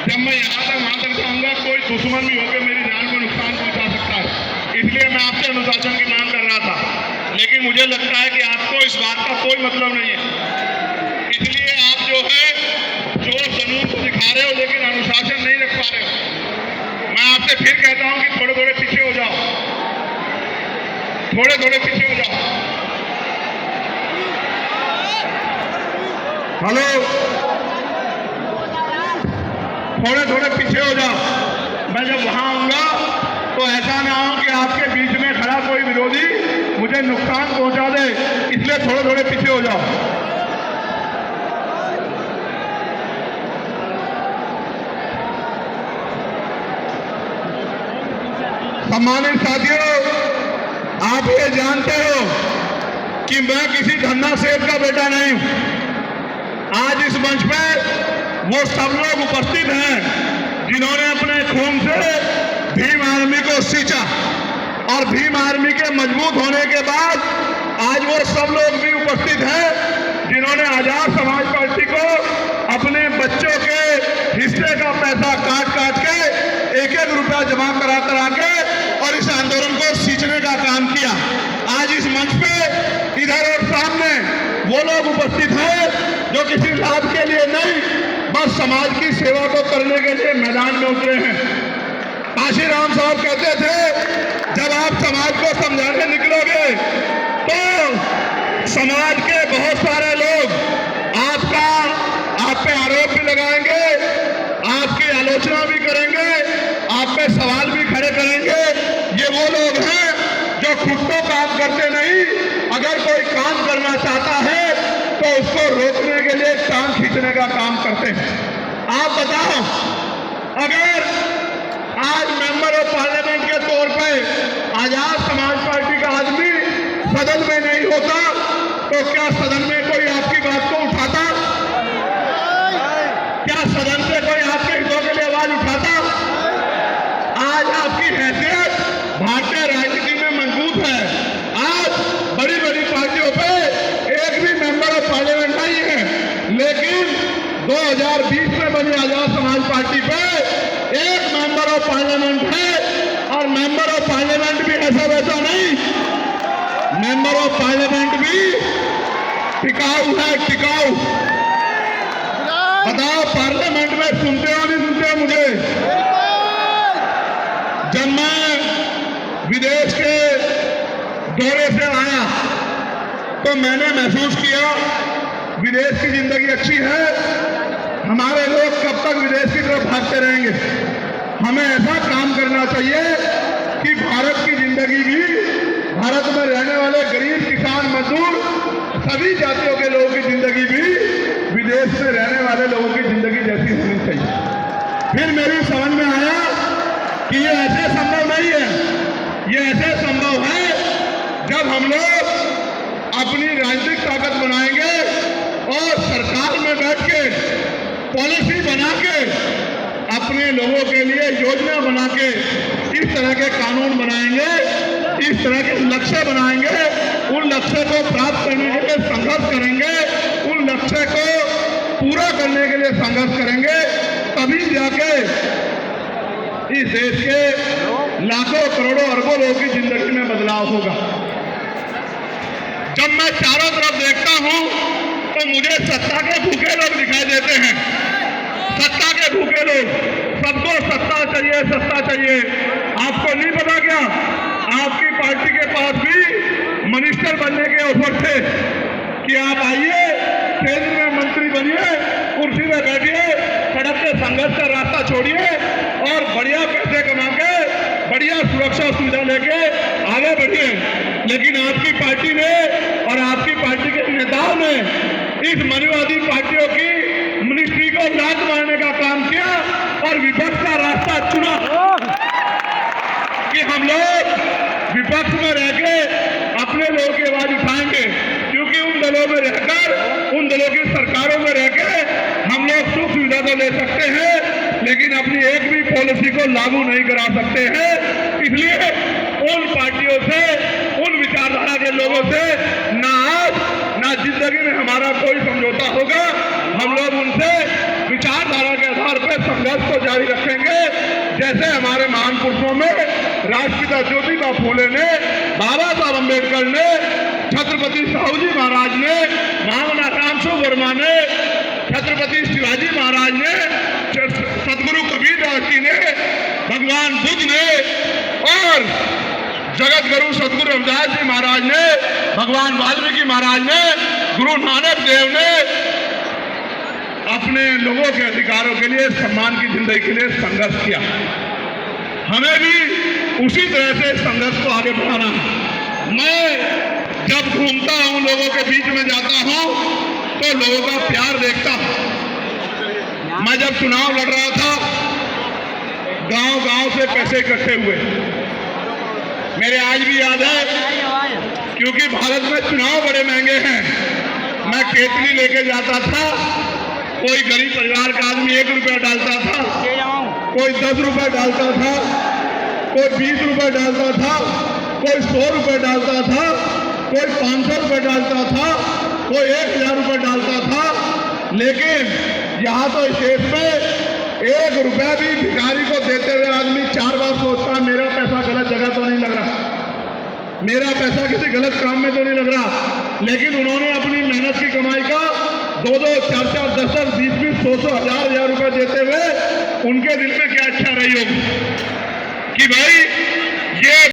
जब मैं यहाँ तक वहाँ तक जाऊँगा कोई दुश्मन भी होकर मेरी जान को नुकसान पहुँचा सकता है। इसलिए मैं आपसे अनुशासन की मांग कर रहा था, लेकिन मुझे लगता है कि आपको इस बात का कोई मतलब नहीं है। इसलिए आप जो है जो जुनून को दिखा रहे हो लेकिन अनुशासन नहीं रख पा रहे हो। मैं आपसे फिर कहता हूँ कि थोड़े थोड़े पीछे हो जाओ, थोड़े थोड़े पीछे हो जाओ। हेलो, थोड़े थोड़े पीछे हो जाओ। मैं जब वहां आऊंगा तो ऐसा ना हो कि आपके बीच में खड़ा कोई विरोधी मुझे नुकसान पहुंचा दे, इसलिए थोड़े थोड़े पीछे हो जाओ। सम्मानित साथियों, आप ये जानते हो कि मैं किसी धन्ना सेठ का बेटा नहीं हूं। आज इस मंच पे वो सब लोग उपस्थित हैं जिन्होंने अपने खून से भीम आर्मी को सींचा, और भीम आर्मी के मजबूत होने के बाद आज वो सब लोग भी उपस्थित हैं जिन्होंने आजाद समाज पार्टी को अपने बच्चों के हिस्से का पैसा काट काट के एक एक रुपया जमा करा करा के और इस आंदोलन को सींचने का काम किया। आज इस मंच पे इधर और सामने वो लोग उपस्थित हैं जो किसी लाभ के लिए नहीं, बस समाज की सेवा को करने के लिए मैदान में उतरे हैं। काशीराम साहब कहते थे जब आप समाज को समझाने निकलोगे तो समाज के बहुत सारे लोग आप पे आरोप भी लगाएंगे, आपकी आलोचना भी करेंगे, आप पे सवाल भी खड़े करेंगे। ये वो लोग हैं जो खुद तो काम करते नहीं, अगर कोई काम करना चाहता है तो उसको रोकने के लिए टांग खींचने का काम करते हैं। आप बताओ, अगर आज मेंबर ऑफ पार्लियामेंट के तौर पे आजाद समाज पार्टी का आदमी सदन में नहीं होता तो क्या सदन में कोई आपकी बात को उठाता? क्या सदन से कोई आपके हितों के लिए आवाज उठाता? आज आपकी हैसियत भारतीय राजनीति में मजबूत है। आज बड़ी बड़ी पार्टियों पे एक भी मेंबर ऑफ पार्लियामेंट नहीं है, लेकिन 2020 में बनी आजाद समाज पार्टी पे एक मेंबर ऑफ पार्लियामेंट है, और मेंबर ऑफ पार्लियामेंट भी ऐसा वैसा नहीं, मेंबर ऑफ पार्लियामेंट भी टिकाऊ है, टिकाऊ। बताओ, पार्लियामेंट में सुनते हो नहीं सुनते हो मुझे? जब मैं विदेश के दौरे से आया तो मैंने महसूस किया विदेश की जिंदगी अच्छी है। हमारे लोग कब तक विदेश की तरफ भागते रहेंगे? हमें ऐसा काम करना चाहिए कि भारत की जिंदगी भी, भारत में रहने वाले गरीब किसान मजदूर सभी जातियों के लोगों की जिंदगी भी विदेश में रहने वाले लोगों की जिंदगी जैसी होनी चाहिए। फिर मेरी समझ में आया कि ये ऐसे संभव नहीं है। ये ऐसे संभव है जब हम लोग अपनी राजनीतिक ताकत बनाएंगे और सरकार में बैठ के पॉलिसी बना के अपने लोगों के लिए योजना बना के इस तरह के कानून बनाएंगे, इस तरह के लक्ष्य बनाएंगे, उन लक्ष्य को प्राप्त करने के लिए संघर्ष करेंगे, उन लक्ष्य को पूरा करने के लिए संघर्ष करेंगे, तभी जाके इस देश के लाखों करोड़ों अरबों लोगों की जिंदगी में बदलाव होगा। जब मैं चारों तरफ देखता हूं तो मुझे सत्ता के भूखे लोग दिखाई देते हैं। सत्ता के भूखे लोग, सबको सत्ता चाहिए, सत्ता चाहिए। आपको नहीं पता क्या, आपकी पार्टी के पास भी मिनिस्टर बनने के ऑफर थे कि आप आइए, केंद्र में मंत्री बनिए, कुर्सी में बैठिए, सड़क से संघर्ष का रास्ता छोड़िए और बढ़िया पैसे कमा के बढ़िया सुरक्षा सुविधा लेके आगे बढ़िए। लेकिन आपकी पार्टी ने और आपकी पार्टी के नेताओं ने इस मनुवादी पार्टियों की मिनिस्ट्री को लात मारने का काम किया और विपक्ष का रास्ता चुना कि हम लोग विपक्ष में रह के अपने लोगों की आवाज उठाएंगे, क्योंकि उन दलों में रहकर, उन दलों की सरकारों में रहकर हम लोग सुख सुविधा तो ले सकते हैं लेकिन अपनी एक भी पॉलिसी को लागू नहीं करा सकते हैं। इसलिए उन पार्टियों से, उन विचारधारा के लोगों से ना आज ना जिंदगी में हमारा कोई समझौता होगा। हम लोग उनसे विचारधारा के आधार आधार पर संघर्ष को जारी रखेंगे। जैसे हमारे महान पुरुषों में राष्ट्रपिता ज्योतिबा फूले ने, बाबा साहब अम्बेडकर ने, छत्रपति साहू जी महाराज ने, महामना रामसु वर्मा ने, छत्रपति शिवाजी महाराज ने, सदगुरु कबीरदास जी ने, भगवान बुद्ध ने और जगत गुरु सदगुरु रविदास जी महाराज ने, भगवान वाल्मीकि महाराज ने, गुरु नानक देव ने अपने लोगों के अधिकारों के लिए, सम्मान की जिंदगी के लिए संघर्ष किया। हमें भी उसी तरह से संघर्ष को आगे बढ़ाना है। मैं जब घूमता हूं, लोगों के बीच में जाता हूं, तो लोगों का प्यार देखता हूं। मैं जब चुनाव लड़ रहा था, गांव-गांव से पैसे इकट्ठे हुए, मेरे आज भी याद है, क्योंकि भारत में चुनाव बड़े महंगे हैं। मैं केतली लेके जाता था, कोई गरीब परिवार का आदमी 1 रुपया डालता था, कोई 10 रुपये डालता था, कोई 20 रुपये डालता था, कोई 100 रुपये डालता था, कोई 500 रुपये डालता था, कोई 1000 रुपये डालता था। लेकिन यहाँ तो इस देश में 1 रुपया भी भिखारी को देते हुए आदमी 4 बार सोचता है, मेरा पैसा गलत जगह तो नहीं लग रहा, मेरा पैसा किसी गलत काम में तो नहीं लग रहा। लेकिन उन्होंने अपनी मेहनत की कमाई का 2-2, 4-4, 10-10, 20-20, 100-100, 1000-1000 रुपए देते हुए उनके दिल में क्या इच्छा रही होगी कि भाई ये